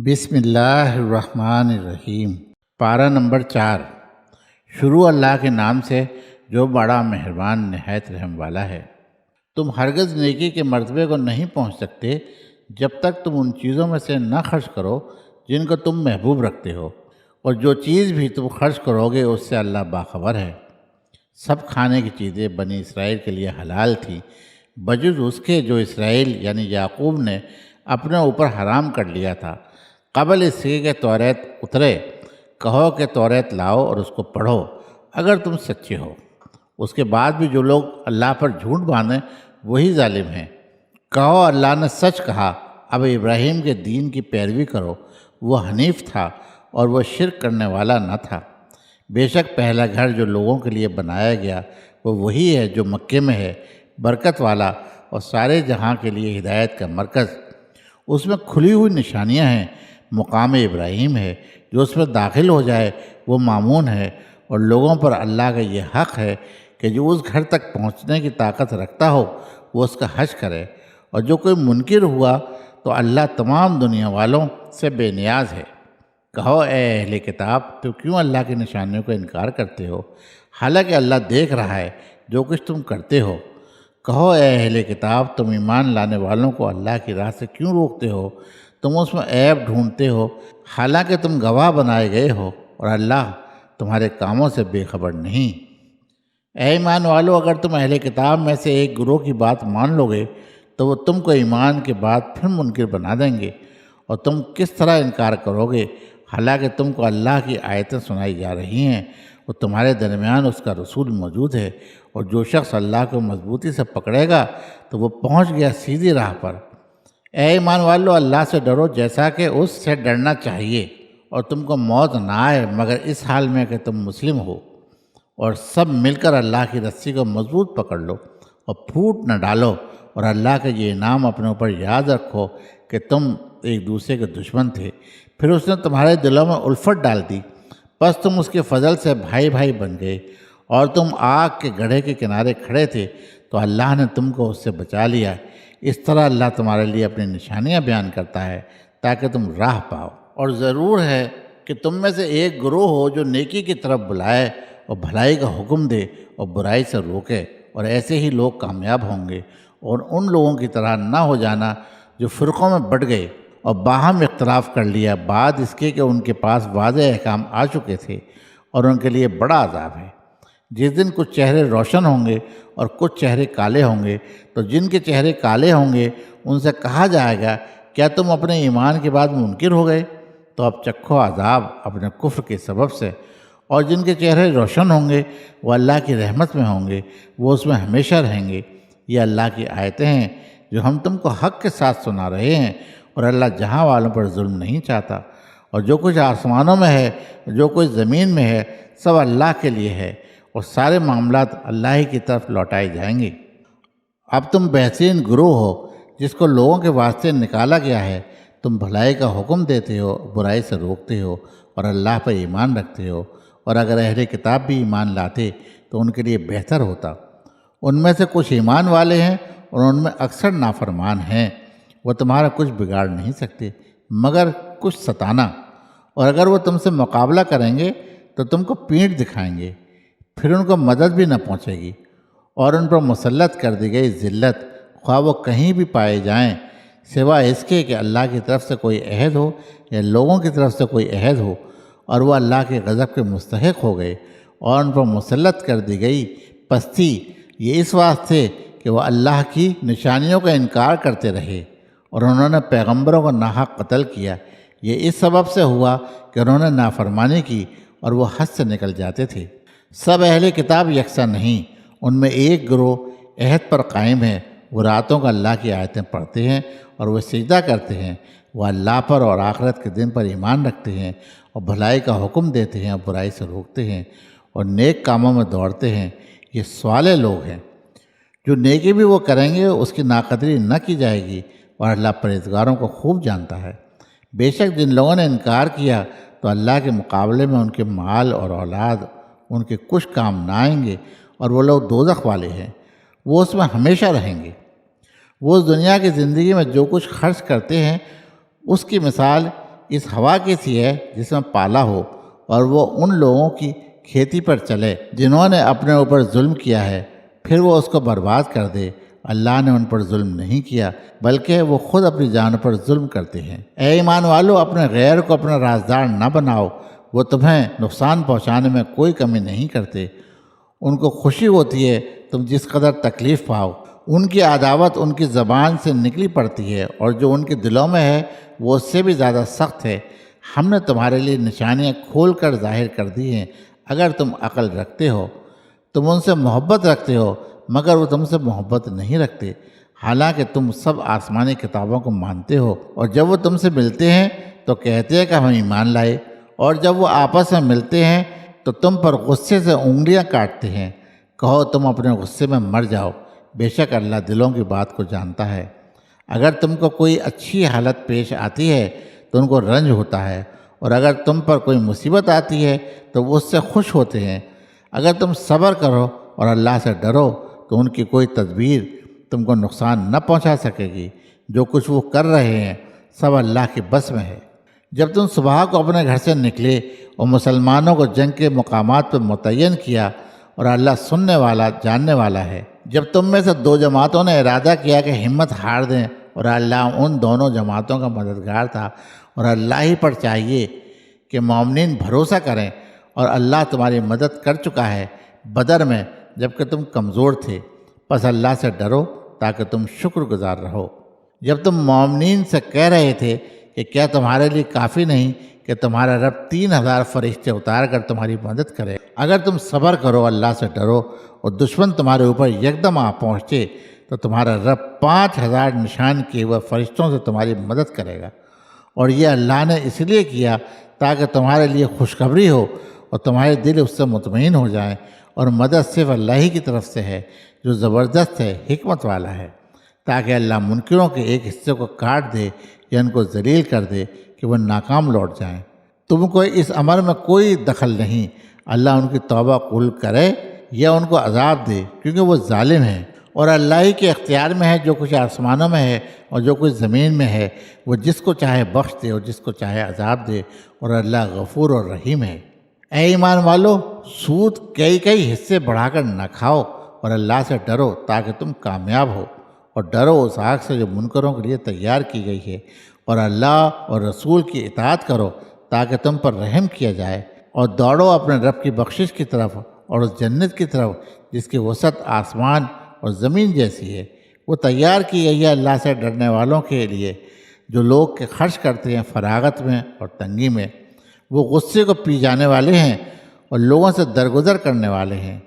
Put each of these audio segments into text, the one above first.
بسم اللہ الرحمن الرحیم۔ پارہ نمبر 4۔ شروع اللہ کے نام سے جو بڑا مہربان نہایت رحم والا ہے۔ تم ہرگز نیکی کے مرتبے کو نہیں پہنچ سکتے جب تک تم ان چیزوں میں سے نہ خرچ کرو جن کو تم محبوب رکھتے ہو، اور جو چیز بھی تم خرچ کرو گے اس سے اللہ باخبر ہے۔ سب کھانے کی چیزیں بنی اسرائیل کے لیے حلال تھیں بجز اس کے جو اسرائیل یعنی یعقوب نے اپنے اوپر حرام کر لیا تھا قبل اس کے توریت اترے۔ کہو کہ توریت لاؤ اور اس کو پڑھو اگر تم سچے ہو۔ اس کے بعد بھی جو لوگ اللہ پر جھوٹ باندھیں وہی ظالم ہیں۔ کہو اللہ نے سچ کہا، اب ابراہیم کے دین کی پیروی کرو، وہ حنیف تھا اور وہ شرک کرنے والا نہ تھا۔ بے شک پہلا گھر جو لوگوں کے لیے بنایا گیا وہ وہی ہے جو مکے میں ہے، برکت والا اور سارے جہاں کے لیے ہدایت کا مرکز۔ اس میں کھلی ہوئی نشانیاں ہیں، مقام ابراہیم ہے۔ جو اس میں داخل ہو جائے وہ مامون ہے، اور لوگوں پر اللہ کا یہ حق ہے کہ جو اس گھر تک پہنچنے کی طاقت رکھتا ہو وہ اس کا حج کرے، اور جو کوئی منکر ہوا تو اللہ تمام دنیا والوں سے بے نیاز ہے۔ کہو اے اہل کتاب، تو کیوں اللہ کی نشانیوں کا انکار کرتے ہو، حالانکہ اللہ دیکھ رہا ہے جو کچھ تم کرتے ہو۔ کہو اے اہل کتاب، تم ایمان لانے والوں کو اللہ کی راہ سے کیوں روکتے ہو؟ تم اس میں عیب ڈھونڈتے ہو حالانکہ تم گواہ بنائے گئے ہو، اور اللہ تمہارے کاموں سے بے خبر نہیں۔ اے ایمان والو، اگر تم اہل کتاب میں سے ایک گروہ کی بات مان لو گے تو وہ تم کو ایمان کے بعد پھر منکر بنا دیں گے، اور تم کس طرح انکار کرو گے حالانکہ تم کو اللہ کی آیتیں سنائی جا رہی ہیں، اور تمہارے درمیان اس کا رسول موجود ہے، اور جو شخص اللہ کو مضبوطی سے پکڑے گا تو وہ پہنچ گیا سیدھی راہ پر۔ اے ایمان والو، اللہ سے ڈرو جیسا کہ اس سے ڈرنا چاہیے، اور تم کو موت نہ آئے مگر اس حال میں کہ تم مسلم ہو، اور سب مل کر اللہ کی رسی کو مضبوط پکڑ لو اور پھوٹ نہ ڈالو، اور اللہ کا یہ انعام اپنے اوپر یاد رکھو کہ تم ایک دوسرے کے دشمن تھے، پھر اس نے تمہارے دلوں میں الفت ڈال دی، بس تم اس کے فضل سے بھائی بھائی بن گئے، اور تم آگ کے گڑھے کے کنارے کھڑے تھے تو اللہ نے تم کو اس سے بچا لیا۔ اس طرح اللہ تمہارے لیے اپنی نشانیاں بیان کرتا ہے تاکہ تم راہ پاؤ۔ اور ضرور ہے کہ تم میں سے ایک گروہ ہو جو نیکی کی طرف بلائے اور بھلائی کا حکم دے اور برائی سے روکے، اور ایسے ہی لوگ کامیاب ہوں گے۔ اور ان لوگوں کی طرح نہ ہو جانا جو فرقوں میں بٹ گئے اور باہم اختلاف کر لیا بعد اس کے کہ ان کے پاس واضح احکام آ چکے تھے، اور ان کے لیے بڑا عذاب ہے۔ جس دن کچھ چہرے روشن ہوں گے اور کچھ چہرے کالے ہوں گے، تو جن کے چہرے کالے ہوں گے ان سے کہا جائے گا کیا تم اپنے ایمان کے بعد منکر ہو گئے؟ تو اب چکھو عذاب اپنے کفر کے سبب سے۔ اور جن کے چہرے روشن ہوں گے وہ اللہ کی رحمت میں ہوں گے، وہ اس میں ہمیشہ رہیں گے۔ یہ اللہ کی آیتیں ہیں جو ہم تم کو حق کے ساتھ سنا رہے ہیں، اور اللہ جہاں والوں پر ظلم نہیں چاہتا۔ اور جو کچھ آسمانوں میں ہے جو کچھ زمین میں ہے سب اللہ کے لیے ہے، اور سارے معاملات اللہ ہی کی طرف لوٹائے جائیں گے۔ اب تم بہترین گروہ ہو جس کو لوگوں کے واسطے نکالا گیا ہے۔ تم بھلائی کا حکم دیتے ہو، برائی سے روکتے ہو، اور اللہ پر ایمان رکھتے ہو۔ اور اگر اہل کتاب بھی ایمان لاتے تو ان کے لیے بہتر ہوتا۔ ان میں سے کچھ ایمان والے ہیں اور ان میں اکثر نافرمان ہیں۔ وہ تمہارا کچھ بگاڑ نہیں سکتے مگر کچھ ستانا، اور اگر وہ تم سے مقابلہ کریں گے تو تم کو پیٹھ دکھائیں گے، پھر ان کو مدد بھی نہ پہنچے گی، اور ان پر مسلط کر دی گئی ذلت خواہ وہ کہیں بھی پائے جائیں، سوائے اس کے کہ اللہ کی طرف سے کوئی عہد ہو یا لوگوں کی طرف سے کوئی عہد ہو، اور وہ اللہ کے غضب کے مستحق ہو گئے، اور ان پر مسلط کر دی گئی پستی یہ اس واسطے کہ وہ اللہ کی نشانیوں کا انکار کرتے رہے، اور انہوں نے پیغمبروں کو ناحق قتل کیا۔ یہ اس سبب سے ہوا کہ انہوں نے نافرمانی کی اور وہ حد سے نکل جاتے تھے۔ سب اہل کتاب یکساں نہیں، ان میں ایک گروہ عہد پر قائم ہے، وہ راتوں کو اللہ کی آیتیں پڑھتے ہیں اور وہ سجدہ کرتے ہیں، وہ اللہ پر اور آخرت کے دن پر ایمان رکھتے ہیں، اور بھلائی کا حکم دیتے ہیں اور برائی سے روکتے ہیں، اور نیک کاموں میں دوڑتے ہیں۔ یہ صالح لوگ ہیں۔ جو نیکی بھی وہ کریں گے اس کی ناقدری نہ کی جائے گی، اور اللہ پرہیزگاروں کو خوب جانتا ہے۔ بے شک جن لوگوں نے انکار کیا تو اللہ کے مقابلے میں ان کے مال اور اولاد ان کے کچھ کام نہ آئیں گے، اور وہ لوگ دوزخ والے ہیں، وہ اس میں ہمیشہ رہیں گے۔ وہ اس دنیا کی زندگی میں جو کچھ خرچ کرتے ہیں اس کی مثال اس ہوا کی سی ہے جس میں پالا ہو، اور وہ ان لوگوں کی کھیتی پر چلے جنہوں نے اپنے اوپر ظلم کیا ہے، پھر وہ اس کو برباد کر دے۔ اللہ نے ان پر ظلم نہیں کیا بلکہ وہ خود اپنی جانوں پر ظلم کرتے ہیں۔ اے ایمان والو، اپنے غیر کو اپنا رازدار نہ بناؤ، وہ تمہیں نقصان پہنچانے میں کوئی کمی نہیں کرتے۔ ان کو خوشی ہوتی ہے تم جس قدر تکلیف پاؤ، ان کی عداوت ان کی زبان سے نکلی پڑتی ہے، اور جو ان کے دلوں میں ہے وہ اس سے بھی زیادہ سخت ہے۔ ہم نے تمہارے لیے نشانیاں کھول کر ظاہر کر دی ہیں، اگر تم عقل رکھتے ہو۔ تم ان سے محبت رکھتے ہو مگر وہ تم سے محبت نہیں رکھتے، حالانکہ تم سب آسمانی کتابوں کو مانتے ہو۔ اور جب وہ تم سے ملتے ہیں تو کہتے ہیں کہ ہم ایمان لائے، اور جب وہ آپس میں ملتے ہیں تو تم پر غصے سے انگلیاں کاٹتے ہیں۔ کہو تم اپنے غصے میں مر جاؤ، بے شک اللہ دلوں کی بات کو جانتا ہے۔ اگر تم کو کوئی اچھی حالت پیش آتی ہے تو ان کو رنج ہوتا ہے، اور اگر تم پر کوئی مصیبت آتی ہے تو وہ اس سے خوش ہوتے ہیں۔ اگر تم صبر کرو اور اللہ سے ڈرو تو ان کی کوئی تدبیر تم کو نقصان نہ پہنچا سکے گی۔ جو کچھ وہ کر رہے ہیں سب اللہ کے بس میں ہے۔ جب تم صبح کو اپنے گھر سے نکلے اور مسلمانوں کو جنگ کے مقامات پر متعین کیا، اور اللہ سننے والا جاننے والا ہے۔ جب تم میں سے دو جماعتوں نے ارادہ کیا کہ ہمت ہار دیں، اور اللہ ان دونوں جماعتوں کا مددگار تھا، اور اللہ ہی پر چاہیے کہ مومنین بھروسہ کریں، اور اللہ تمہاری مدد کر چکا ہے بدر میں جبکہ تم کمزور تھے۔ پس اللہ سے ڈرو تاکہ تم شکر گزار رہو۔ جب تم مومنین سے کہہ رہے تھے کہ کیا تمہارے لیے کافی نہیں کہ تمہارا رب 3000 فرشتے اتار کر تمہاری مدد کرے؟ اگر تم صبر کرو، اللہ سے ڈرو، اور دشمن تمہارے اوپر یکدم آ پہنچے تو تمہارا رب 5000 نشان کیے ہوئے فرشتوں سے تمہاری مدد کرے گا۔ اور یہ اللہ نے اس لیے کیا تاکہ تمہارے لیے خوشخبری ہو اور تمہارے دل اس سے مطمئن ہو جائیں، اور مدد صرف اللہ ہی کی طرف سے ہے جو زبردست ہے، حکمت والا ہے، تاکہ اللہ منکروں کے ایک حصے کو کاٹ دے یا ان کو ذلیل کر دے کہ وہ ناکام لوٹ جائیں۔ تم کو اس امر میں کوئی دخل نہیں، اللہ ان کی توبہ قبول کرے یا ان کو عذاب دے، کیونکہ وہ ظالم ہے۔ اور اللہ ہی کے اختیار میں ہے جو کچھ آسمانوں میں ہے اور جو کچھ زمین میں ہے، وہ جس کو چاہے بخش دے اور جس کو چاہے عذاب دے، اور اللہ غفور اور رحیم ہے۔ اے ایمان والو، سود کئی حصے بڑھا کر نہ کھاؤ، اور اللہ سے ڈرو تاکہ تم کامیاب ہو، اور ڈرو اس آگ سے جو منکروں کے لیے تیار کی گئی ہے، اور اللہ اور رسول کی اطاعت کرو تاکہ تم پر رحم کیا جائے، اور دوڑو اپنے رب کی بخشش کی طرف اور اس جنت کی طرف جس کی وسعت آسمان اور زمین جیسی ہے۔ وہ تیار کی گئی ہے اللہ سے ڈرنے والوں کے لیے جو لوگ کے خرچ کرتے ہیں فراغت میں اور تنگی میں۔ وہ غصے کو پی جانے والے ہیں اور لوگوں سے درگزر کرنے والے ہیں،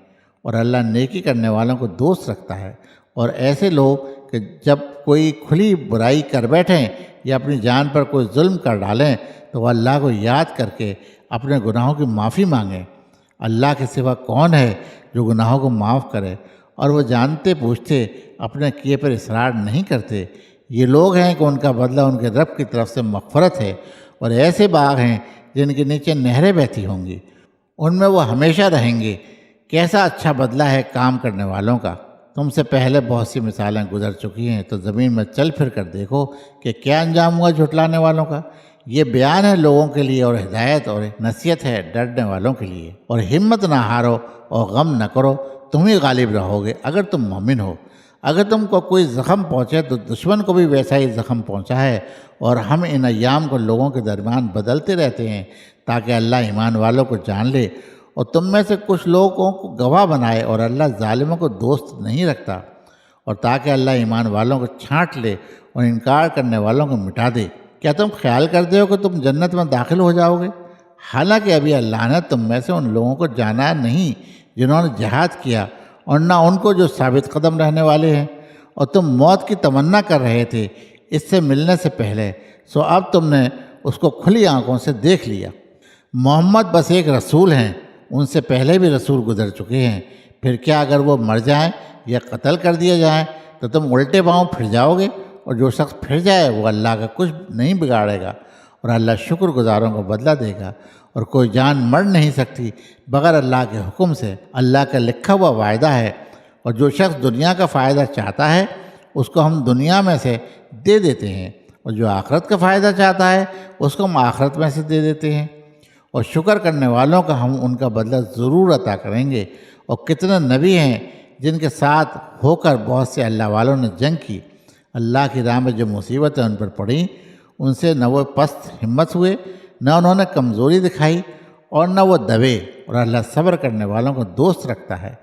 اور اللہ نیکی کرنے والوں کو دوست رکھتا ہے۔ اور ایسے لوگ کہ جب کوئی کھلی برائی کر بیٹھیں یا اپنی جان پر کوئی ظلم کر ڈالیں تو وہ اللہ کو یاد کر کے اپنے گناہوں کی معافی مانگیں۔ اللہ کے سوا کون ہے جو گناہوں کو معاف کرے، اور وہ جانتے پوچھتے اپنے کیے پر اصرار نہیں کرتے۔ یہ لوگ ہیں کہ ان کا بدلہ ان کے رب کی طرف سے مغفرت ہے، اور ایسے باغ ہیں جن کے نیچے نہریں بہتی ہوں گی، ان میں وہ ہمیشہ رہیں گے۔ کیسا اچھا بدلہ ہے کام کرنے والوں کا۔ تم سے پہلے بہت سی مثالیں گزر چکی ہیں، تو زمین میں چل پھر کر دیکھو کہ کیا انجام ہوا جھٹلانے والوں کا۔ یہ بیان ہے لوگوں کے لیے، اور ہدایت اور نصیحت ہے ڈرنے والوں کے لیے۔ اور ہمت نہ ہارو اور غم نہ کرو، تم ہی غالب رہو گے اگر تم مومن ہو۔ اگر تم کو کوئی زخم پہنچے تو دشمن کو بھی ویسا ہی زخم پہنچا ہے، اور ہم ان ایام کو لوگوں کے درمیان بدلتے رہتے ہیں تاکہ اللہ ایمان والوں کو جان لے، اور تم میں سے کچھ لوگوں کو گواہ بنائے، اور اللہ ظالموں کو دوست نہیں رکھتا، اور تاکہ اللہ ایمان والوں کو چھانٹ لے اور انکار کرنے والوں کو مٹا دے۔ کیا تم خیال کرتے ہو کہ تم جنت میں داخل ہو جاؤ گے؟ حالانکہ ابھی اللہ نے تم میں سے ان لوگوں کو جانا نہیں جنہوں نے جہاد کیا، اور نہ ان کو جو ثابت قدم رہنے والے ہیں، اور تم موت کی تمنا کر رہے تھے اس سے ملنے سے پہلے، سو اب تم نے اس کو کھلی آنکھوں سے دیکھ لیا۔ محمد بس ایک رسول ہیں، ان سے پہلے بھی رسول گزر چکے ہیں۔ پھر کیا اگر وہ مر جائیں یا قتل کر دیے جائیں تو تم الٹے پاؤں پھر جاؤ گے؟ اور جو شخص پھر جائے وہ اللہ کا کچھ نہیں بگاڑے گا، اور اللہ شکر گزاروں کو بدلہ دے گا۔ اور کوئی جان مر نہیں سکتی بغیر اللہ کے حکم سے، اللہ کا لکھا ہوا وعدہ ہے۔ اور جو شخص دنیا کا فائدہ چاہتا ہے اس کو ہم دنیا میں سے دے دیتے ہیں، اور جو آخرت کا فائدہ چاہتا ہے اس کو ہم آخرت میں سے دے دیتے ہیں، اور شکر کرنے والوں کا ہم ان کا بدلہ ضرور عطا کریں گے۔ اور کتنے نبی ہیں جن کے ساتھ ہو کر بہت سے اللہ والوں نے جنگ کی، اللہ کی راہ میں جو مصیبتیں ان پر پڑیں ان سے نہ وہ پست ہمت ہوئے، نہ انہوں نے کمزوری دکھائی، اور نہ وہ دبے، اور اللہ صبر کرنے والوں کو دوست رکھتا ہے۔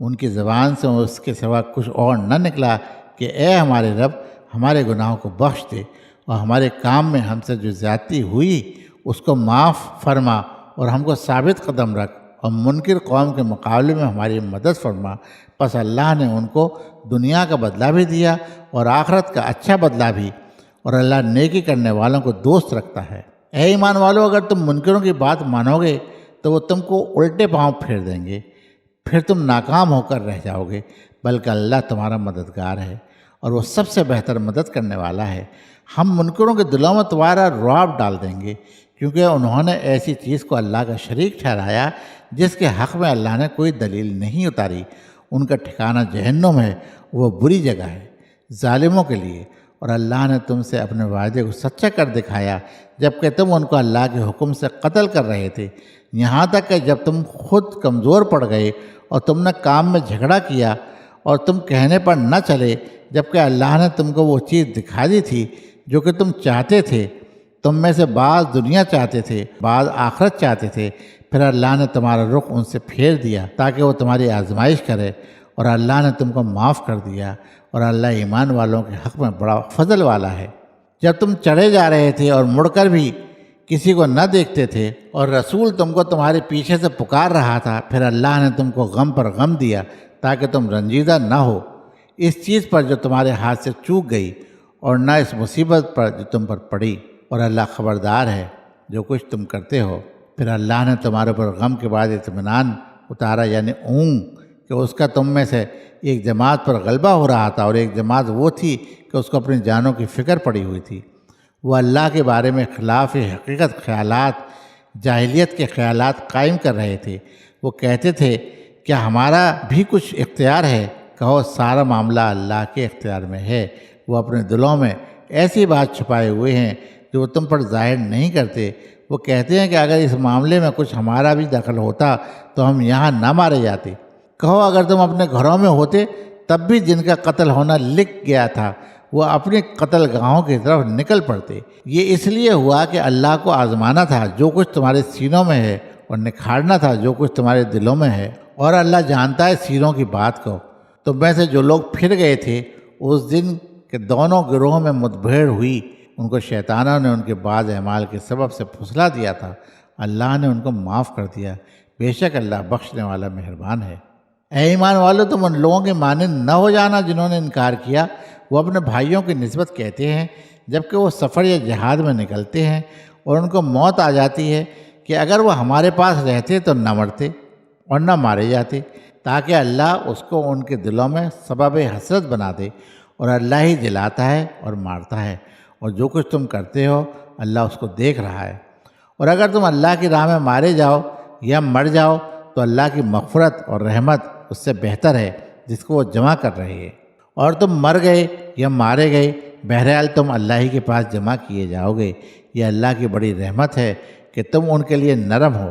ان کی زبان سے اس کے سوا کچھ اور نہ نکلا کہ اے ہمارے رب، ہمارے گناہوں کو بخش دے، اور ہمارے کام میں ہم سے جو زیادتی ہوئی اس کو معاف فرما، اور ہم کو ثابت قدم رکھ، اور منکر قوم کے مقابلے میں ہماری مدد فرما۔ پس اللہ نے ان کو دنیا کا بدلہ بھی دیا اور آخرت کا اچھا بدلہ بھی، اور اللہ نیکی کرنے والوں کو دوست رکھتا ہے۔ اے ایمان والو، اگر تم منکروں کی بات مانو گے تو وہ تم کو الٹے پاؤں پھیر دیں گے، پھر تم ناکام ہو کر رہ جاؤ گے، بلکہ اللہ تمہارا مددگار ہے اور وہ سب سے بہتر مدد کرنے والا ہے۔ ہم منکروں کے دلوں میں تمہارا رعب ڈال دیں گے، کیونکہ انہوں نے ایسی چیز کو اللہ کا شریک ٹھہرایا جس کے حق میں اللہ نے کوئی دلیل نہیں اتاری۔ ان کا ٹھکانہ جہنم ہے، وہ بری جگہ ہے ظالموں کے لیے۔ اور اللہ نے تم سے اپنے وعدے کو سچا کر دکھایا جبکہ تم ان کو اللہ کے حکم سے قتل کر رہے تھے، یہاں تک کہ جب تم خود کمزور پڑ گئے اور تم نے کام میں جھگڑا کیا اور تم کہنے پر نہ چلے، جبکہ اللہ نے تم کو وہ چیز دکھا دی تھی جو کہ تم چاہتے تھے۔ تم میں سے بعض دنیا چاہتے تھے، بعض آخرت چاہتے تھے، پھر اللہ نے تمہارا رخ ان سے پھیر دیا تاکہ وہ تمہاری آزمائش کرے، اور اللہ نے تم کو معاف کر دیا، اور اللہ ایمان والوں کے حق میں بڑا فضل والا ہے۔ جب تم چڑھے جا رہے تھے اور مڑ کر بھی کسی کو نہ دیکھتے تھے اور رسول تم کو تمہارے پیچھے سے پکار رہا تھا، پھر اللہ نے تم کو غم پر غم دیا تاکہ تم رنجیدہ نہ ہو اس چیز پر جو تمہارے ہاتھ سے چوک گئی، اور نہ اس مصیبت پر جو تم پر پڑی، اور اللہ خبردار ہے جو کچھ تم کرتے ہو۔ پھر اللہ نے تمہارے اوپر غم کے بعد اطمینان اتارا، یعنی کہ اس کا تم میں سے ایک جماعت پر غلبہ ہو رہا تھا، اور ایک جماعت وہ تھی کہ اس کو اپنی جانوں کی فکر پڑی ہوئی تھی۔ وہ اللہ کے بارے میں خلاف حقیقت خیالات، جاہلیت کے خیالات قائم کر رہے تھے۔ وہ کہتے تھے کیا ہمارا بھی کچھ اختیار ہے؟ کہو سارا معاملہ اللہ کے اختیار میں ہے۔ وہ اپنے دلوں میں ایسی بات چھپائے ہوئے ہیں جو وہ تم پر ظاہر نہیں کرتے۔ وہ کہتے ہیں کہ اگر اس معاملے میں کچھ ہمارا بھی دخل ہوتا تو ہم یہاں نہ مارے جاتے۔ کہو اگر تم اپنے گھروں میں ہوتے تب بھی جن کا قتل ہونا لکھ گیا تھا وہ اپنی قتل گاہوں کی طرف نکل پڑتے۔ یہ اس لیے ہوا کہ اللہ کو آزمانا تھا جو کچھ تمہارے سینوں میں ہے، اور نکھارنا تھا جو کچھ تمہارے دلوں میں ہے، اور اللہ جانتا ہے سینوں کی بات کو۔ تم میں سے جو لوگ پھر گئے تھے اس دن کے دونوں گروہوں میں مدبھیڑ ہوئی، ان کو شیطانوں نے ان کے بعض اعمال کے سبب سے پھسلا دیا تھا، اللہ نے ان کو معاف کر دیا، بے شک اللہ بخشنے والا مہربان ہے۔ اے ایمان والو، تم ان لوگوں کے مانند نہ ہو جانا جنہوں نے انکار کیا۔ وہ اپنے بھائیوں کی نسبت کہتے ہیں جبکہ وہ سفر یا جہاد میں نکلتے ہیں اور ان کو موت آ جاتی ہے کہ اگر وہ ہمارے پاس رہتے تو نہ مرتے اور نہ مارے جاتے، تاکہ اللہ اس کو ان کے دلوں میں سبب حسرت بنا دے، اور اللہ ہی جلاتا ہے اور مارتا ہے، اور جو کچھ تم کرتے ہو اللہ اس کو دیکھ رہا ہے۔ اور اگر تم اللہ کی راہ میں مارے جاؤ یا مر جاؤ تو اللہ کی مغفرت اور رحمت اس سے بہتر ہے جس کو وہ جمع کر رہے ہیں۔ اور تم مر گئے یا مارے گئے، بہرحال تم اللہ ہی کے پاس جمع کیے جاؤ گے۔ یہ اللہ کی بڑی رحمت ہے کہ تم ان کے لیے نرم ہو۔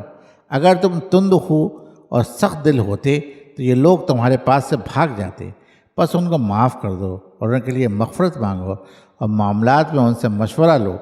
اگر تم تند خو اور سخت دل ہوتے تو یہ لوگ تمہارے پاس سے بھاگ جاتے۔ بس ان کو معاف کر دو اور ان کے لیے مغفرت مانگو، اور معاملات میں ان سے مشورہ لو۔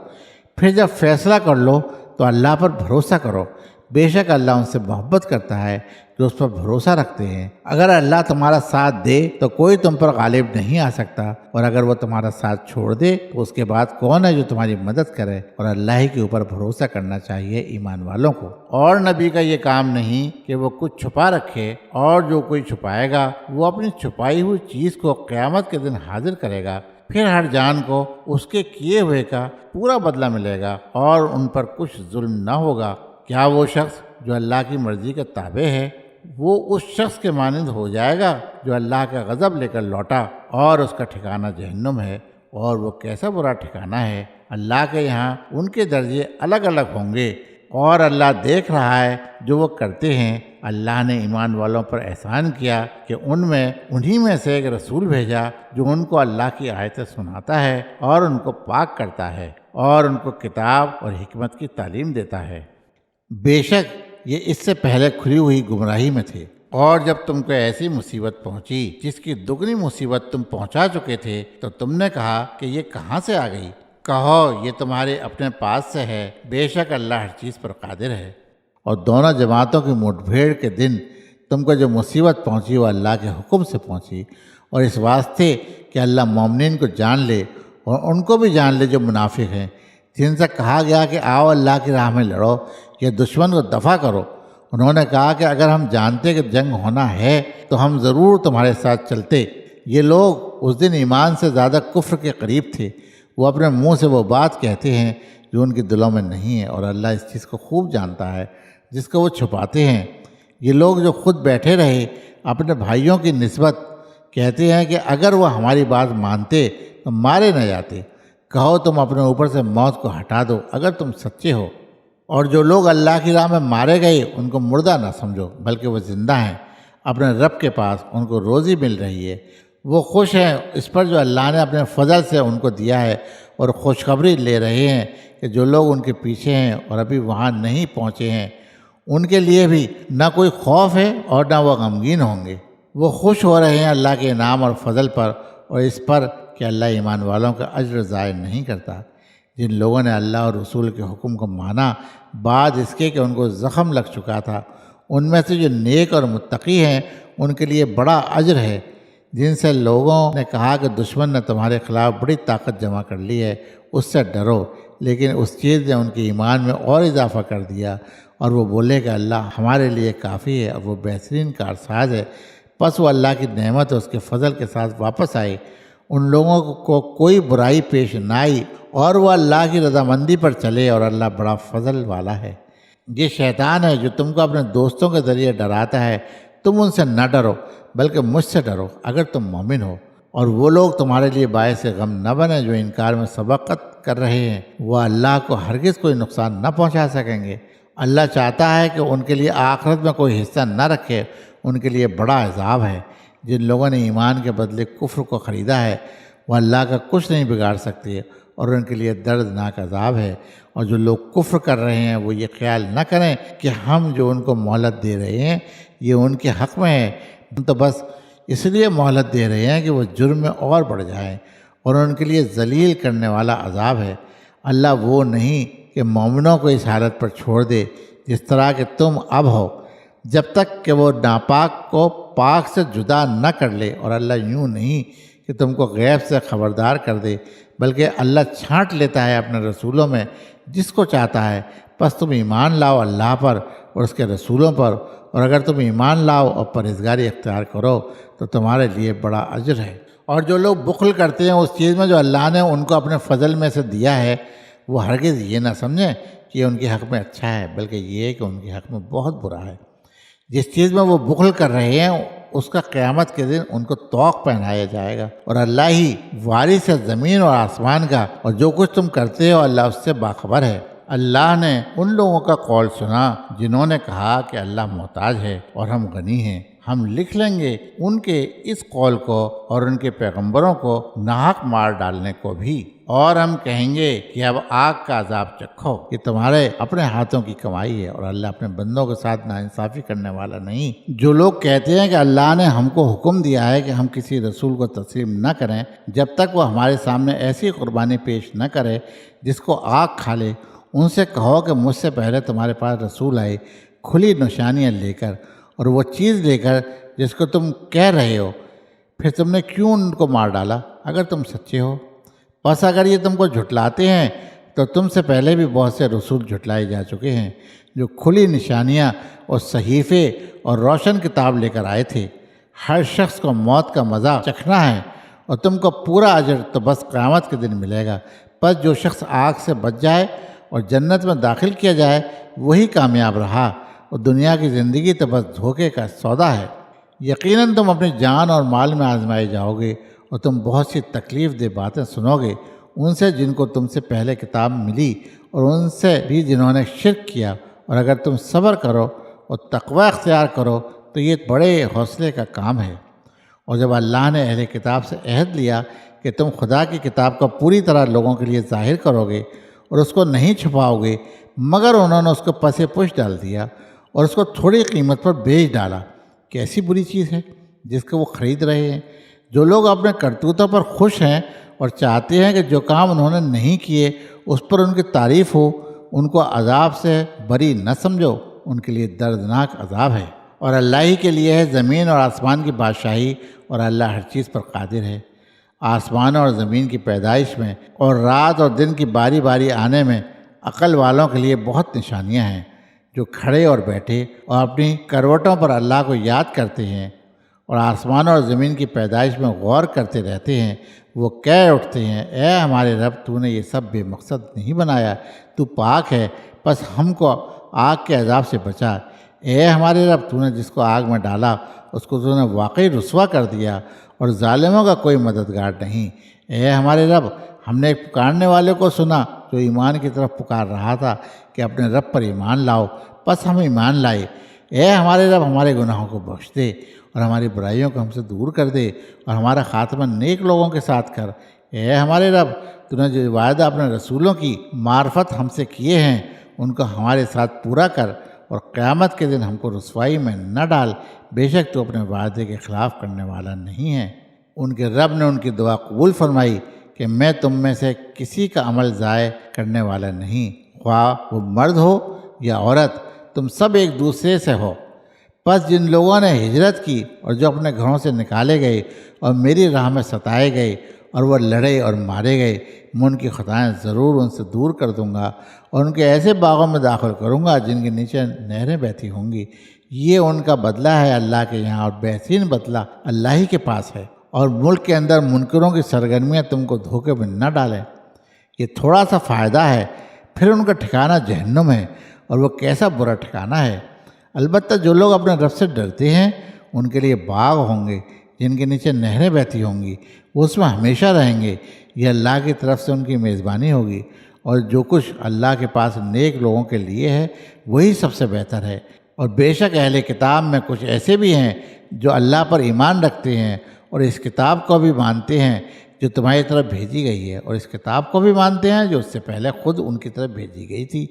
پھر جب فیصلہ کر لو تو اللہ پر بھروسہ کرو، بے شک اللہ ان سے محبت کرتا ہے جو اس پر بھروسہ رکھتے ہیں۔ اگر اللہ تمہارا ساتھ دے تو کوئی تم پر غالب نہیں آ سکتا، اور اگر وہ تمہارا ساتھ چھوڑ دے تو اس کے بعد کون ہے جو تمہاری مدد کرے؟ اور اللہ ہی کے اوپر بھروسہ کرنا چاہیے ایمان والوں کو۔ اور نبی کا یہ کام نہیں کہ وہ کچھ چھپا رکھے، اور جو کوئی چھپائے گا وہ اپنی چھپائی ہوئی چیز کو قیامت کے دن حاضر کرے گا، پھر ہر جان کو اس کے کیے ہوئے کا پورا بدلہ ملے گا، اور ان پر کچھ ظلم نہ ہوگا۔ کیا وہ شخص جو اللہ کی مرضی کا تابع ہے وہ اس شخص کے مانند ہو جائے گا جو اللہ کا غضب لے کر لوٹا اور اس کا ٹھکانہ جہنم ہے، اور وہ کیسا برا ٹھکانہ ہے۔ اللہ کے یہاں ان کے درجے الگ الگ ہوں گے، اور اللہ دیکھ رہا ہے جو وہ کرتے ہیں۔ اللہ نے ایمان والوں پر احسان کیا کہ انہی میں سے ایک رسول بھیجا جو ان کو اللہ کی آیتیں سناتا ہے اور ان کو پاک کرتا ہے اور ان کو کتاب اور حکمت کی تعلیم دیتا ہے۔ بے شک یہ اس سے پہلے کھلی ہوئی گمراہی میں تھے، اور جب تم کو ایسی مصیبت پہنچی جس کی دگنی مصیبت تم پہنچا چکے تھے تو تم نے کہا کہ یہ کہاں سے آ گئی؟ کہو یہ تمہارے اپنے پاس سے ہے، بے شک اللہ ہر چیز پر قادر ہے۔ اور دونوں جماعتوں کی مٹ بھیڑ کے دن تم کو جو مصیبت پہنچی وہ اللہ کے حکم سے پہنچی، اور اس واسطے کہ اللہ مومنین کو جان لے اور ان کو بھی جان لے جو منافق ہیں، جن سے کہا گیا کہ آؤ اللہ کی راہ میں لڑو یا دشمن کو دفع کرو۔ انہوں نے کہا کہ اگر ہم جانتے کہ جنگ ہونا ہے تو ہم ضرور تمہارے ساتھ چلتے۔ یہ لوگ اس دن ایمان سے زیادہ کفر کے قریب تھے۔ وہ اپنے منہ سے وہ بات کہتے ہیں جو ان کے دلوں میں نہیں ہے، اور اللہ اس چیز کو خوب جانتا ہے جس کو وہ چھپاتے ہیں۔ یہ لوگ جو خود بیٹھے رہے اپنے بھائیوں کی نسبت کہتے ہیں کہ اگر وہ ہماری بات مانتے تو مارے نہ جاتے۔ کہو تم اپنے اوپر سے موت کو ہٹا دو اگر تم سچے ہو۔ اور جو لوگ اللہ کی راہ میں مارے گئے ان کو مردہ نہ سمجھو، بلکہ وہ زندہ ہیں، اپنے رب کے پاس ان کو روزی مل رہی ہے۔ وہ خوش ہیں اس پر جو اللہ نے اپنے فضل سے ان کو دیا ہے، اور خوشخبری لے رہے ہیں کہ جو لوگ ان کے پیچھے ہیں اور ابھی وہاں نہیں پہنچے ہیں ان کے لیے بھی نہ کوئی خوف ہے اور نہ وہ غمگین ہوں گے۔ وہ خوش ہو رہے ہیں اللہ کے انعام اور فضل پر، اور اس پر کہ اللہ ایمان والوں کا اجر ضائع نہیں کرتا۔ جن لوگوں نے اللہ اور رسول کے حکم کو مانا بعد اس کے کہ ان کو زخم لگ چکا تھا، ان میں سے جو نیک اور متقی ہیں ان کے لیے بڑا اجر ہے۔ جن سے لوگوں نے کہا کہ دشمن نے تمہارے خلاف بڑی طاقت جمع کر لی ہے، اس سے ڈرو، لیکن اس چیز نے ان کے ایمان میں اور اضافہ کر دیا، اور وہ بولے کہ اللہ ہمارے لیے کافی ہے اور وہ بہترین کارساز ہے۔ پس وہ اللہ کی نعمت اور اس کے فضل کے ساتھ واپس آئے۔ ان لوگوں کو کوئی برائی پیش نہ آئی، اور وہ اللہ کی رضامندی پر چلے، اور اللہ بڑا فضل والا ہے۔ یہ شیطان ہے جو تم کو اپنے دوستوں کے ذریعے ڈراتا ہے، تم ان سے نہ ڈرو بلکہ مجھ سے ڈرو اگر تم مومن ہو۔ اور وہ لوگ تمہارے لیے باعث غم نہ بنے جو انکار میں سبقت کر رہے ہیں، وہ اللہ کو ہرگز کوئی نقصان نہ پہنچا سکیں گے۔ اللہ چاہتا ہے کہ ان کے لیے آخرت میں کوئی حصہ نہ رکھے، ان کے لیے بڑا عذاب ہے۔ جن لوگوں نے ایمان کے بدلے کفر کو خریدا ہے وہ اللہ کا کچھ نہیں بگاڑ سکتے، اور ان کے لیے دردناک عذاب ہے۔ اور جو لوگ کفر کر رہے ہیں وہ یہ خیال نہ کریں کہ ہم جو ان کو مہلت دے رہے ہیں یہ ان کے حق میں ہے، ہم تو بس اس لیے مہلت دے رہے ہیں کہ وہ جرم میں اور بڑھ جائیں، اور ان کے لیے ذلیل کرنے والا عذاب ہے۔ اللہ وہ نہیں کہ مومنوں کو اس حالت پر چھوڑ دے جس طرح کہ تم اب ہو، جب تک کہ وہ ناپاک کو پاک سے جدا نہ کر لے، اور اللہ یوں نہیں کہ تم کو غیب سے خبردار کر دے، بلکہ اللہ چھانٹ لیتا ہے اپنے رسولوں میں جس کو چاہتا ہے۔ پس تم ایمان لاؤ اللہ پر اور اس کے رسولوں پر، اور اگر تم ایمان لاؤ اور پرہیزگاری اختیار کرو تو تمہارے لیے بڑا اجر ہے۔ اور جو لوگ بخل کرتے ہیں اس چیز میں جو اللہ نے ان کو اپنے فضل میں سے دیا ہے، وہ ہرگز یہ نہ سمجھیں کہ یہ ان کے حق میں اچھا ہے، بلکہ یہ کہ ان کے حق میں بہت برا ہے۔ جس چیز میں وہ بخل کر رہے ہیں اس کا قیامت کے دن ان کو طوق پہنایا جائے گا، اور اللہ ہی وارث ہے زمین اور آسمان کا، اور جو کچھ تم کرتے ہو اللہ اس سے باخبر ہے۔ اللہ نے ان لوگوں کا قول سنا جنہوں نے کہا کہ اللہ محتاج ہے اور ہم غنی ہیں۔ ہم لکھ لیں گے ان کے اس قول کو اور ان کے پیغمبروں کو ناحق مار ڈالنے کو بھی، اور ہم کہیں گے کہ اب آگ کا عذاب چکھو، یہ تمہارے اپنے ہاتھوں کی کمائی ہے، اور اللہ اپنے بندوں کے ساتھ ناانصافی کرنے والا نہیں۔ جو لوگ کہتے ہیں کہ اللہ نے ہم کو حکم دیا ہے کہ ہم کسی رسول کو تسلیم نہ کریں جب تک وہ ہمارے سامنے ایسی قربانی پیش نہ کرے جس کو آگ کھا لے، ان سے کہو کہ مجھ سے پہلے تمہارے پاس رسول آئے کھلی نشانیاں لے کر، اور وہ چیز لے کر جس کو تم کہہ رہے ہو، پھر تم نے کیوں ان کو مار ڈالا اگر تم سچے ہو؟ بس اگر یہ تم کو جھٹلاتے ہیں تو تم سے پہلے بھی بہت سے رسول جھٹلائے جا چکے ہیں جو کھلی نشانیاں اور صحیفے اور روشن کتاب لے کر آئے تھے۔ ہر شخص کو موت کا مزہ چکھنا ہے، اور تم کو پورا اجر تو بس قیامت کے دن ملے گا۔ بس جو شخص آگ سے بچ جائے اور جنت میں داخل کیا جائے وہی کامیاب رہا، اور دنیا کی زندگی تو بس دھوکے کا سودا ہے۔ یقیناً تم اپنی جان اور مال میں آزمائے جاؤ گے، اور تم بہت سی تکلیف دہ باتیں سنو گے ان سے جن کو تم سے پہلے کتاب ملی، اور ان سے بھی جنہوں نے شرک کیا، اور اگر تم صبر کرو اور تقوی اختیار کرو تو یہ بڑے حوصلے کا کام ہے۔ اور جب اللہ نے اہل کتاب سے عہد لیا کہ تم خدا کی کتاب کو پوری طرح لوگوں کے لیے ظاہر کرو گے اور اس کو نہیں چھپاؤ گے، مگر انہوں نے اس کو پس پش ڈال دیا اور اس کو تھوڑی قیمت پر بیچ ڈالا۔ کیسی بری چیز ہے جس کو وہ خرید رہے ہیں۔ جو لوگ اپنے کرتوتوں پر خوش ہیں اور چاہتے ہیں کہ جو کام انہوں نے نہیں کیے اس پر ان کی تعریف ہو، ان کو عذاب سے بری نہ سمجھو، ان کے لیے دردناک عذاب ہے۔ اور اللہ ہی کے لیے ہے زمین اور آسمان کی بادشاہی، اور اللہ ہر چیز پر قادر ہے۔ آسمانوں اور زمین کی پیدائش میں اور رات اور دن کی باری باری آنے میں عقل والوں کے لیے بہت نشانیاں ہیں۔ جو کھڑے اور بیٹھے اور اپنی کروٹوں پر اللہ کو یاد کرتے ہیں اور آسمانوں اور زمین کی پیدائش میں غور کرتے رہتے ہیں، وہ کہہ اٹھتے ہیں، اے ہمارے رب، تو نے یہ سب بے مقصد نہیں بنایا، تو پاک ہے، بس ہم کو آگ کے عذاب سے بچا۔ اے ہمارے رب، تو نے جس کو آگ میں ڈالا اس کو تو نے واقعی رسوا کر دیا، اور ظالموں کا کوئی مددگار نہیں۔ اے ہمارے رب، ہم نے ایک پکارنے والے کو سنا جو ایمان کی طرف پکار رہا تھا کہ اپنے رب پر ایمان لاؤ، بس ہم ایمان لائے۔ اے ہمارے رب، ہمارے گناہوں کو بخش دے اور ہماری برائیوں کو ہم سے دور کر دے، اور ہمارا خاتمہ نیک لوگوں کے ساتھ کر۔ اے ہمارے رب، تو نے جو وعدہ اپنے رسولوں کی معرفت ہم سے کیے ہیں ان کو ہمارے ساتھ پورا کر، اور قیامت کے دن ہم کو رسوائی میں نہ ڈال، بے شک تو اپنے وعدے کے خلاف کرنے والا نہیں ہے۔ ان کے رب نے ان کی دعا قبول فرمائی کہ میں تم میں سے کسی کا عمل ضائع کرنے والا نہیں، خواہ وہ مرد ہو یا عورت، تم سب ایک دوسرے سے ہو۔ پس جن لوگوں نے ہجرت کی اور جو اپنے گھروں سے نکالے گئے اور میری راہ میں ستائے گئے اور وہ لڑے اور مارے گئے، میں ان کی خطائیں ضرور ان سے دور کر دوں گا اور ان کے ایسے باغوں میں داخل کروں گا جن کے نیچے نہریں بہتی ہوں گی۔ یہ ان کا بدلہ ہے اللہ کے یہاں، اور بہترین بدلہ اللہ ہی کے پاس ہے۔ اور ملک کے اندر منکروں کی سرگرمیاں تم کو دھوکے میں نہ ڈالیں۔ یہ تھوڑا سا فائدہ ہے، پھر ان کا ٹھکانہ جہنم ہے، اور وہ کیسا برا ٹھکانہ ہے۔ البتہ جو لوگ اپنے رب سے ڈرتے ہیں ان کے لیے باغ ہوں گے جن کے نیچے نہریں بہتی ہوں گی، وہ اس میں ہمیشہ رہیں گے۔ یہ اللہ کی طرف سے ان کی میزبانی ہوگی، اور جو کچھ اللہ کے پاس نیک لوگوں کے لیے ہے وہی سب سے بہتر ہے۔ اور بے شک اہل کتاب میں کچھ ایسے بھی ہیں جو اللہ پر ایمان رکھتے ہیں اور اس کتاب کو بھی مانتے ہیں جو تمہاری طرف بھیجی گئی ہے، اور اس کتاب کو بھی مانتے ہیں جو اس سے پہلے خود ان کی طرف بھیجی گئی تھی۔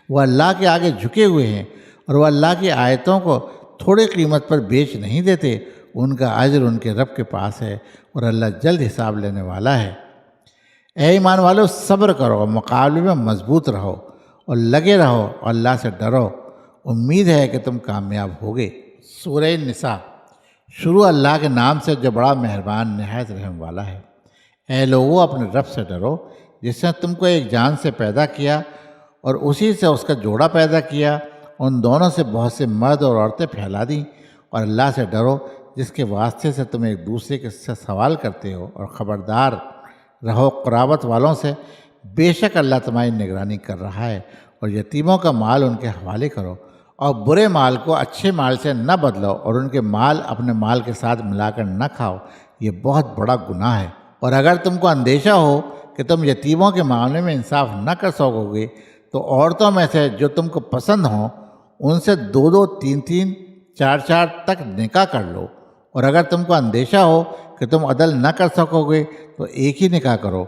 وہ اللہ کے آگے جھکے ہوئے ہیں، اور وہ اللہ کی آیتوں کو تھوڑی قیمت پر بیچ نہیں دیتے۔ ان کا اجر ان کے رب کے پاس ہے، اور اللہ جلد حساب لینے والا ہے۔ اے ایمان والو، صبر کرو اور مقابلے میں مضبوط رہو اور لگے رہو اور اللہ سے ڈرو، امید ہے کہ تم کامیاب ہوگے۔ سورہ نساء۔ شروع اللہ کے نام سے جو بڑا مہربان نہایت رحم والا ہے۔ اے لوگو، اپنے رب سے ڈرو جس نے تم کو ایک جان سے پیدا کیا اور اسی سے اس کا جوڑا پیدا کیا، ان دونوں سے بہت سے مرد اور عورتیں پھیلا دیں، اور اللہ سے ڈرو جس کے واسطے سے تم ایک دوسرے کے سے سوال کرتے ہو، اور خبردار رہو قرابت والوں سے، بے شک اللہ تمہاری نگرانی کر رہا ہے۔ اور یتیموں کا مال ان کے حوالے کرو، اور برے مال کو اچھے مال سے نہ بدلو، اور ان کے مال اپنے مال کے ساتھ ملا کر نہ کھاؤ، یہ بہت بڑا گناہ ہے۔ اور اگر تم کو اندیشہ ہو کہ تم یتیموں کے معاملے میں انصاف نہ کر سکو گے تو عورتوں میں سے جو تم کو پسند ہوں ان سے 2 3 4 تک نکاح کر لو۔ اور اگر تم کو اندیشہ ہو کہ تم عدل نہ کر سکو گے تو ایک ہی نکاح کرو،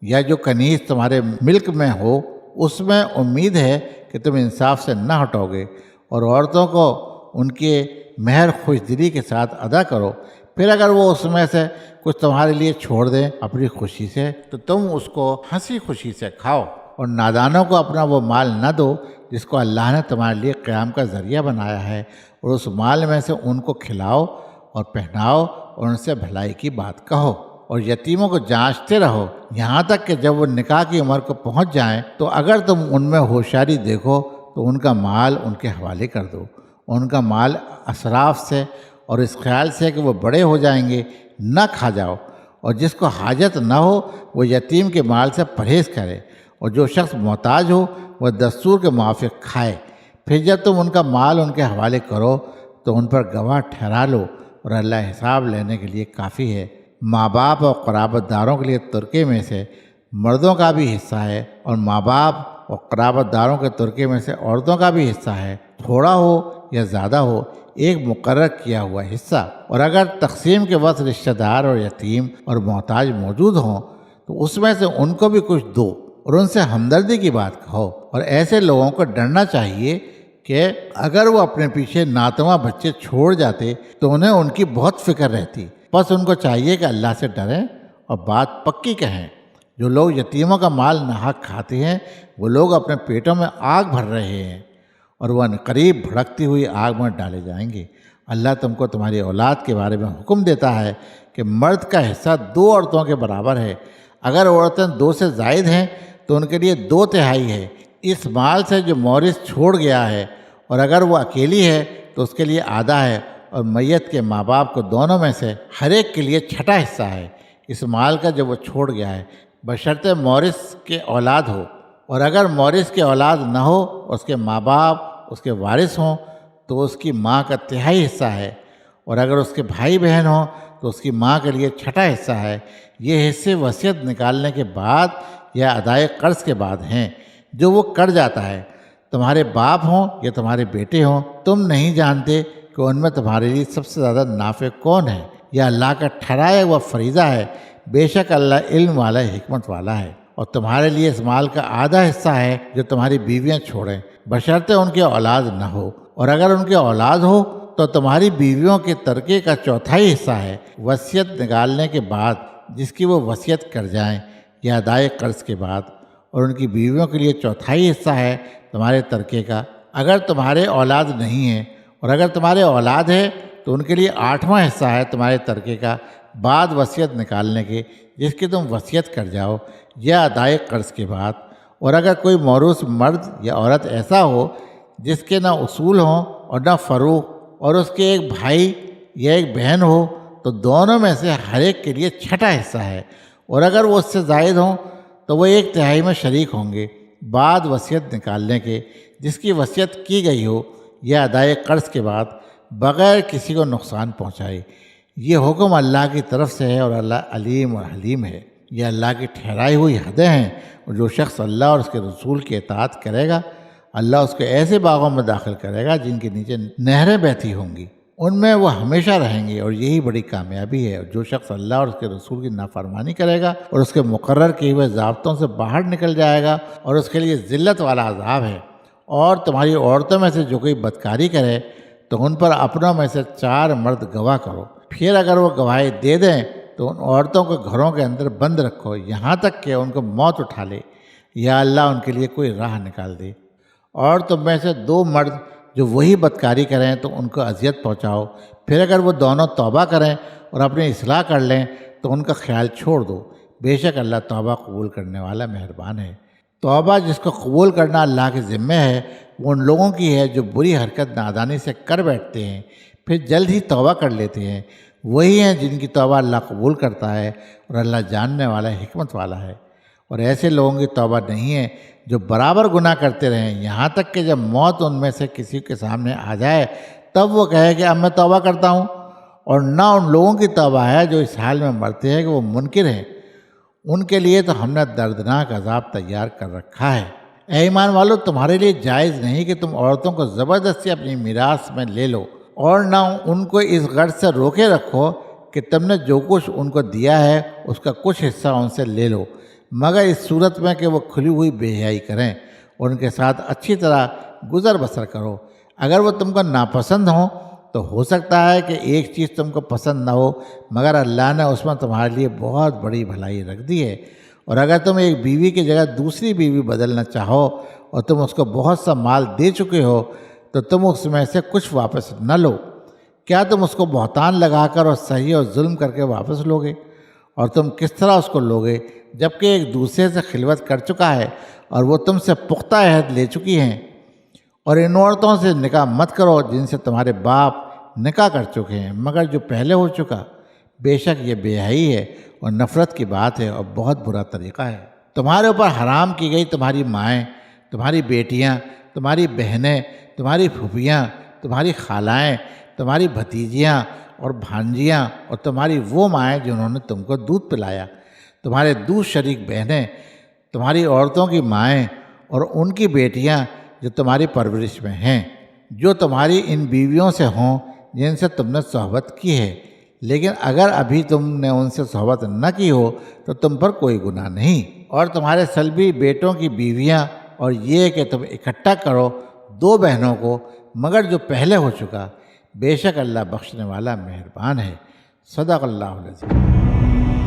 یا جو کنیز تمہارے ملک میں ہو اس میں امید ہے کہ تم انصاف سے نہ ہٹو گے، اور عورتوں کو ان کے مہر خوش دلی کے ساتھ ادا کرو۔ پھر اگر وہ اس میں سے کچھ تمہارے لیے چھوڑ دیں اپنی خوشی سے تو تم اس کو ہنسی خوشی سے کھاؤ، اور نادانوں کو اپنا وہ مال نہ دو جس کو اللہ نے تمہارے لیے قیام کا ذریعہ بنایا ہے، اور اس مال میں سے ان کو کھلاؤ اور پہناؤ اور ان سے بھلائی کی بات کہو۔ اور یتیموں کو جانچتے رہو یہاں تک کہ جب وہ نکاح کی عمر کو پہنچ جائیں، تو اگر تم ان میں ہوشیاری دیکھو تو ان کا مال ان کے حوالے کر دو۔ ان کا مال اسراف سے اور اس خیال سے کہ وہ بڑے ہو جائیں گے نہ کھا جاؤ، اور جس کو حاجت نہ ہو وہ یتیم کے مال سے پرہیز کرے، اور جو شخص محتاج ہو وہ دستور کے موافق کھائے۔ پھر جب تم ان کا مال ان کے حوالے کرو تو ان پر گواہ ٹھہرا لو، اور اللہ حساب لینے کے لیے کافی ہے۔ ماں باپ اور قرابت داروں کے لیے ترکے میں سے مردوں کا بھی حصہ ہے، اور ماں باپ اور قرابت داروں کے ترکے میں سے عورتوں کا بھی حصہ ہے، تھوڑا ہو یا زیادہ ہو ایک مقرر کیا ہوا حصہ، اور اگر تقسیم کے وقت رشتہ دار اور یتیم اور محتاج موجود ہوں تو اس میں سے ان کو بھی کچھ دو اور ان سے ہمدردی کی بات کہو۔ اور ایسے لوگوں کو ڈرنا چاہیے کہ اگر وہ اپنے پیچھے ناتواں بچے چھوڑ جاتے تو انہیں ان کی بہت فکر رہتی، بس ان کو چاہیے کہ اللہ سے ڈریں اور بات پکی کہیں۔ جو لوگ یتیموں کا مال ناحق کھاتے ہیں وہ لوگ اپنے پیٹوں میں آگ بھر رہے ہیں اور وہ عنقریب بھڑکتی ہوئی آگ میں ڈالے جائیں گے۔ اللہ تم کو تمہاری اولاد کے بارے میں حکم دیتا ہے کہ مرد کا حصہ 2 عورتوں کے برابر ہے، اگر عورتیں 2 سے زائد ہیں تو ان کے لیے 2/3 ہے اس مال سے جو مورث چھوڑ گیا ہے، اور اگر وہ اکیلی ہے تو اس کے لیے آدھا ہے، اور میت کے ماں باپ کو دونوں میں سے ہر ایک کے لیے 6واں حصہ ہے اس مال کا جو وہ چھوڑ گیا ہے، بشرطے مورث کے اولاد ہو۔ اور اگر مورث کے اولاد نہ ہو اور اس کے ماں باپ اس کے وارث ہوں تو اس کی ماں کا 3/4 حصہ ہے، اور اگر اس کے بھائی بہن ہوں تو اس کی ماں کے لیے 6واں حصہ ہے۔ یہ حصے وصیت نکالنے کے بعد یا ادائے قرض کے بعد ہیں جو وہ کر جاتا ہے۔ تمہارے باپ ہوں یا تمہارے بیٹے ہوں، تم نہیں جانتے کہ ان میں تمہارے لیے سب سے زیادہ نافع کون ہے؟ یہ اللہ کا ٹھہرایا ہوا فریضہ ہے، بے شک اللہ علم والا حکمت والا ہے۔ اور تمہارے لیے اس مال کا آدھا حصہ ہے جو تمہاری بیویاں چھوڑیں، بشرطے ان کے اولاد نہ ہو، اور اگر ان کے اولاد ہو تو تمہاری بیویوں کے ترکے کا 4تھائی حصہ ہے وصیت نکالنے کے بعد جس کی وہ وصیت کر جائیں یا ادائے قرض کے بعد، اور ان کی بیویوں کے لیے 4تھائی حصہ ہے تمہارے ترکے کا اگر تمہارے اولاد نہیں ہیں، اور اگر تمہارے اولاد ہے تو ان کے لیے 8واں حصہ ہے تمہارے ترکے کا بعد وصیت نکالنے کے جس کی تم وصیت کر جاؤ یا ادائے قرض کے بعد۔ اور اگر کوئی موروث مرد یا عورت ایسا ہو جس کے نہ اصول ہوں اور نہ فروغ، اور اس کے ایک بھائی یا ایک بہن ہو تو دونوں میں سے ہر ایک کے لیے 6واں حصہ ہے، اور اگر وہ اس سے زائد ہوں تو وہ 1/3 میں شریک ہوں گے بعد وصیت نکالنے کے جس کی وصیت کی گئی ہو یا ادائے قرض کے بعد بغیر کسی کو نقصان پہنچائے۔ یہ حکم اللہ کی طرف سے ہے اور اللہ علیم اور حلیم ہے۔ یہ اللہ کی ٹھہرائی ہوئی حدیں ہیں، اور جو شخص اللہ اور اس کے رسول کی اطاعت کرے گا اللہ اس کو ایسے باغوں میں داخل کرے گا جن کے نیچے نہریں بہتی ہوں گی، ان میں وہ ہمیشہ رہیں گے، اور یہی بڑی کامیابی ہے۔ اور جو شخص اللہ اور اس کے رسول کی نافرمانی کرے گا اور اس کے مقرر کیے ہوئے ضابطوں سے باہر نکل جائے گا اور اس کے لیے ذلت والا عذاب ہے۔ اور تمہاری عورتوں میں سے جو کوئی بدکاری کرے تو ان پر اپنوں میں سے 4 مرد گواہ کرو، پھر اگر وہ گواہی دے دیں تو ان عورتوں کو گھروں کے اندر بند رکھو یہاں تک کہ ان کو موت اٹھا لے یا اللہ ان کے لیے کوئی راہ نکال دے۔ اور تم میں سے 2 مرد جو وہی بدکاری کریں تو ان کو اذیت پہنچاؤ، پھر اگر وہ دونوں توبہ کریں اور اپنی اصلاح کر لیں تو ان کا خیال چھوڑ دو، بے شک اللہ توبہ قبول کرنے والا مہربان ہے۔ توبہ جس کو قبول کرنا اللہ کے ذمہ ہے وہ ان لوگوں کی ہے جو بری حرکت نادانی سے کر بیٹھتے ہیں پھر جلد ہی توبہ کر لیتے ہیں، وہی ہیں جن کی توبہ اللہ قبول کرتا ہے، اور اللہ جاننے والا حکمت والا ہے۔ اور ایسے لوگوں کی توبہ نہیں ہے جو برابر گناہ کرتے رہیں یہاں تک کہ جب موت ان میں سے کسی کے سامنے آ جائے تب وہ کہے کہ اب میں توبہ کرتا ہوں، اور نہ ان لوگوں کی توبہ ہے جو اس حال میں مرتے ہیں کہ وہ منکر ہیں، ان کے لیے تو ہم نے دردناک عذاب تیار کر رکھا ہے۔ اے ایمان والو، تمہارے لیے جائز نہیں کہ تم عورتوں کو زبردستی اپنی میراث میں لے لو، اور نہ ان کو اس غرض سے روکے رکھو کہ تم نے جو کچھ ان کو دیا ہے اس کا کچھ حصہ ان سے لے لو، مگر اس صورت میں کہ وہ کھلی ہوئی بے حیائی کریں، اور ان کے ساتھ اچھی طرح گزر بسر کرو۔ اگر وہ تم کو ناپسند ہوں تو ہو سکتا ہے کہ ایک چیز تم کو پسند نہ ہو، مگر اللہ نے اس میں تمہارے لیے بہت بڑی بھلائی رکھ دی ہے۔ اور اگر تم ایک بیوی کی جگہ دوسری بیوی بدلنا چاہو اور تم اس کو بہت سا مال دے چکے ہو تو تم اس میں سے کچھ واپس نہ لو۔ کیا تم اس کو بہتان لگا کر اور صحیح اور ظلم کر کے واپس لوگے؟ اور تم کس طرح اس کو لوگے جبکہ ایک دوسرے سے خلوت کر چکا ہے اور وہ تم سے پختہ عہد لے چکی ہیں؟ اور ان عورتوں سے نکاح مت کرو جن سے تمہارے باپ نکاح کر چکے ہیں مگر جو پہلے ہو چکا، بے شک یہ بے حیائی ہے اور نفرت کی بات ہے اور بہت برا طریقہ ہے۔ تمہارے اوپر حرام کی گئی تمہاری مائیں، تمہاری بیٹیاں، تمہاری بہنیں، تمہاری پھوپھیاں، تمہاری خالائیں، تمہاری بھتیجیاں اور بھانجیاں، اور تمہاری وہ مائیں جنہوں نے تم کو دودھ پلایا، تمہارے دودھ شریک بہنیں، تمہاری عورتوں کی مائیں اور ان کی بیٹیاں جو تمہاری پرورش میں ہیں، جو تمہاری ان بیویوں سے ہوں جن سے تم نے صحبت کی ہے، لیکن اگر ابھی تم نے ان سے صحبت نہ کی ہو تو تم پر کوئی گناہ نہیں۔ اور تمہارے سلبی بیٹوں کی بیویاں، اور یہ کہ تم اکٹھا کرو 2 بہنوں کو مگر جو پہلے ہو چکا، بے شک اللہ بخشنے والا مہربان ہے۔ صدق اللہ العظیم۔